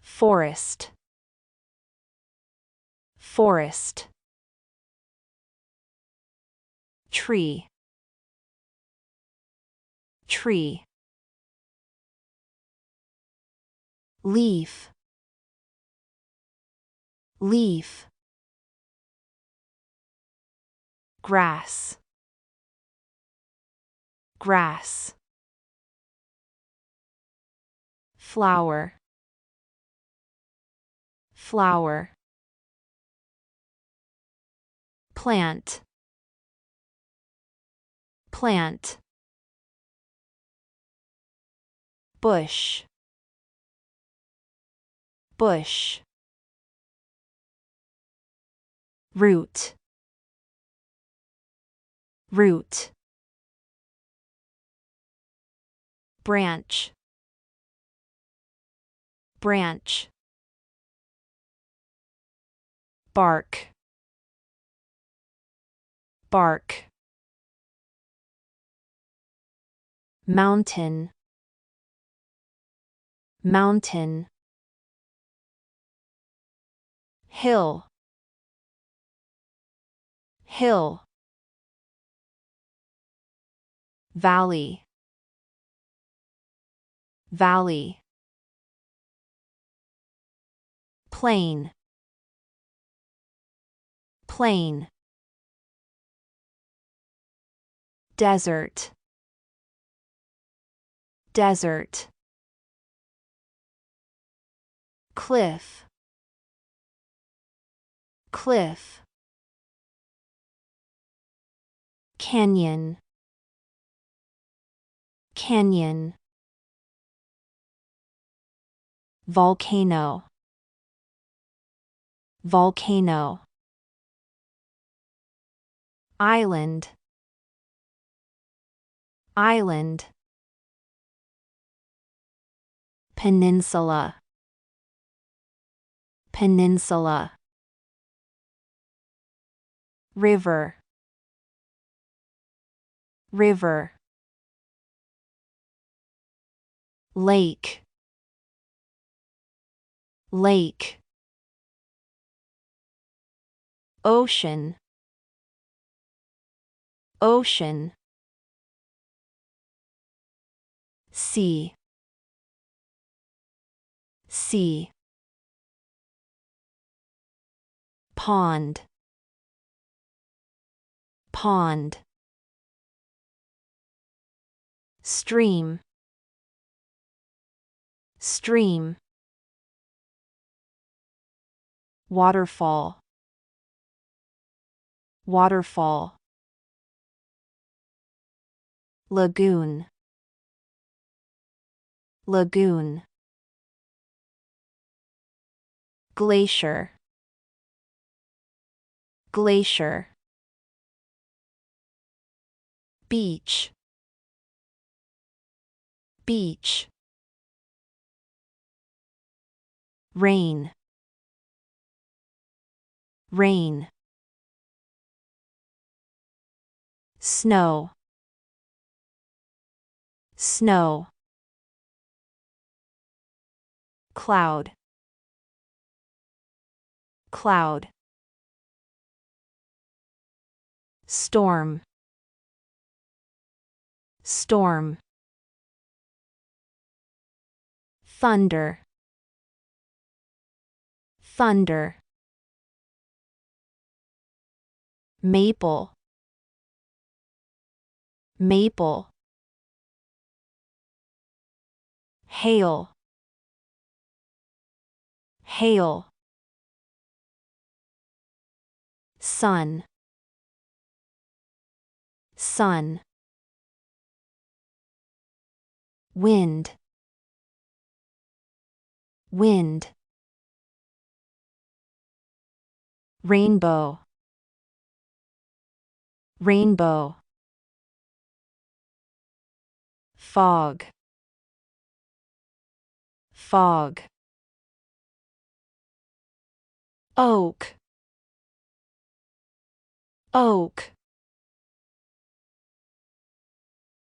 forest, forest. Tree, tree. Leaf, leaf. Grass, grass. Flower, flower. Plant, plant. Bush, bush. Root, root. Branch, branch. Bark, bark. Mountain, mountain. Hill, hill. Valley, valley. Plain, plain. Desert, desert. Cliff, cliff. Canyon, canyon. Volcano, volcano. Island, island. Peninsula, peninsula. River, river. Lake, lake. Ocean, ocean. Sea, sea. Pond, pond. Stream, stream. Waterfall, waterfall. Lagoon, lagoon. Glacier, glacier. Beach, beach. Rain, rain. Snow, snow. Cloud, cloud. Storm, storm. Thunder, thunder. Maple, maple. Hail, hail. Sun, sun. Wind, wind. Rainbow, rainbow. Fog, fog. Oak, oak.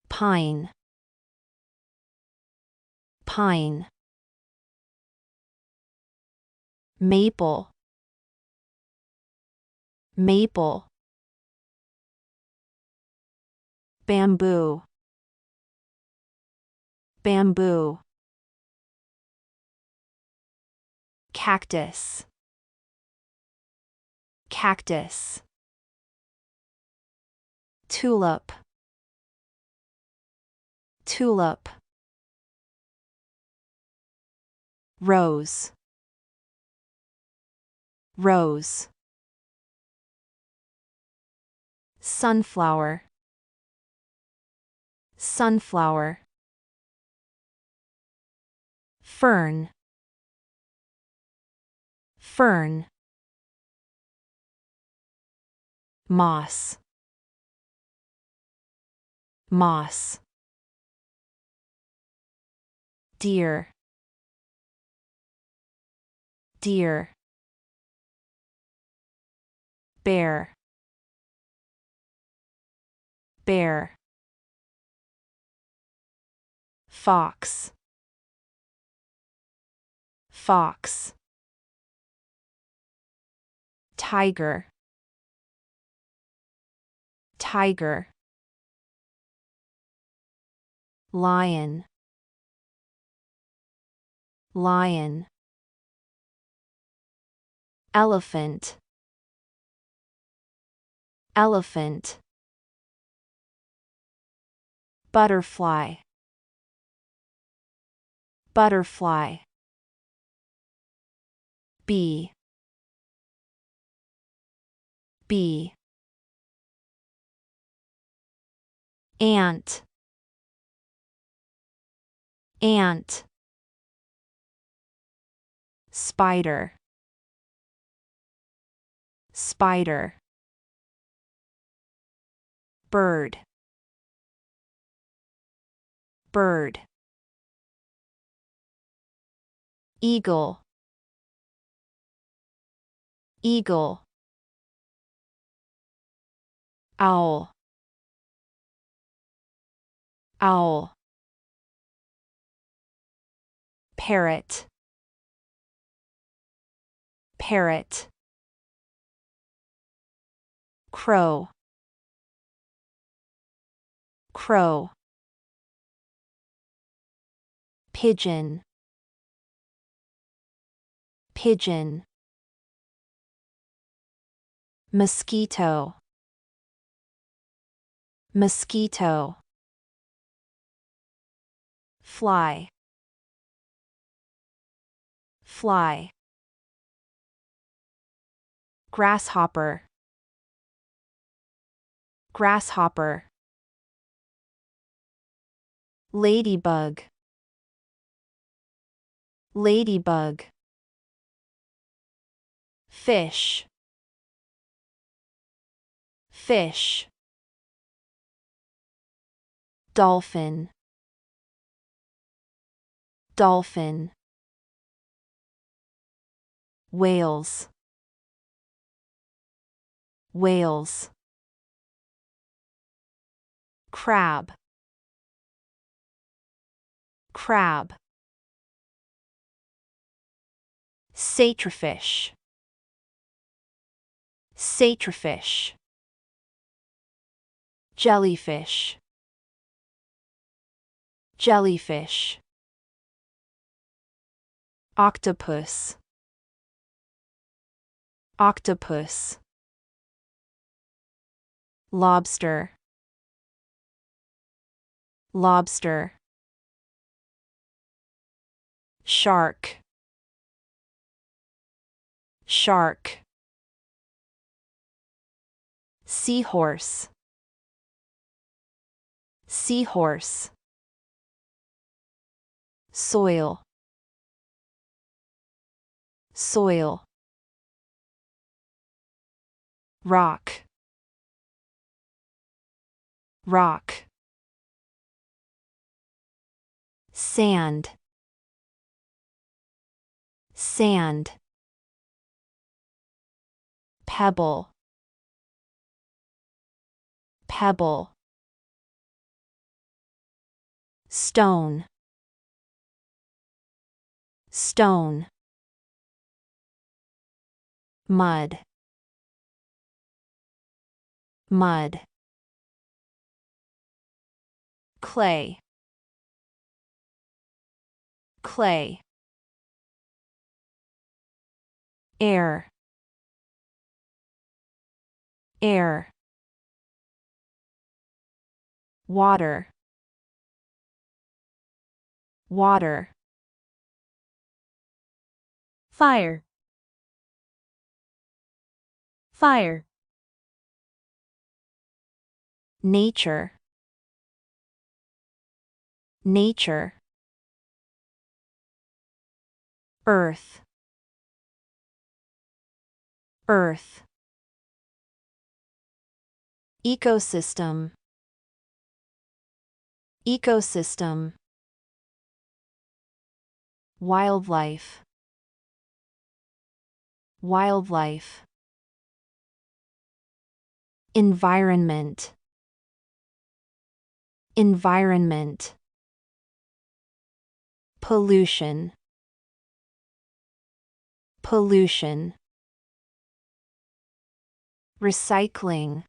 Pine, pine. maple, maple, bamboo, bamboo, cactus, cactus, tulip, tulip, rose, rose, sunflower, sunflower, fern, fern, moss, moss, deer, deer, bear, bear, fox, fox, tiger, tiger, lion, lion, elephant, elephant, butterfly, butterfly, bee, bee, ant, ant, spider, spider, bird, bird, eagle, eagle, owl, owl, parrot, parrot, crow, crow, pigeon, pigeon, mosquito, mosquito, fly, fly, grasshopper, grasshopper, ladybug, ladybug, fish, fish, dolphin, dolphin, whales, whales, crab, crab, satyrifish, satyrifish, jellyfish, jellyfish, octopus, octopus, lobster, lobster, shark, shark, seahorse, seahorse, soil, soil, rock, rock, sand, sand, pebble, pebble, stone, stone, mud, mud. Clay, clay. Air, air. Water, water. Fire, fire. Nature, nature. Earth, earth. Ecosystem, ecosystem. Wildlife, wildlife. Environment, environment. Pollution, pollution. Recycling,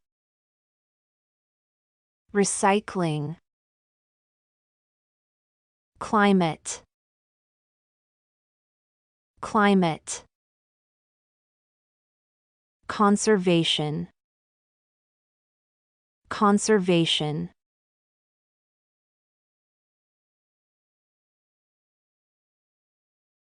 recycling. Climate, climate. Conservation, conservation.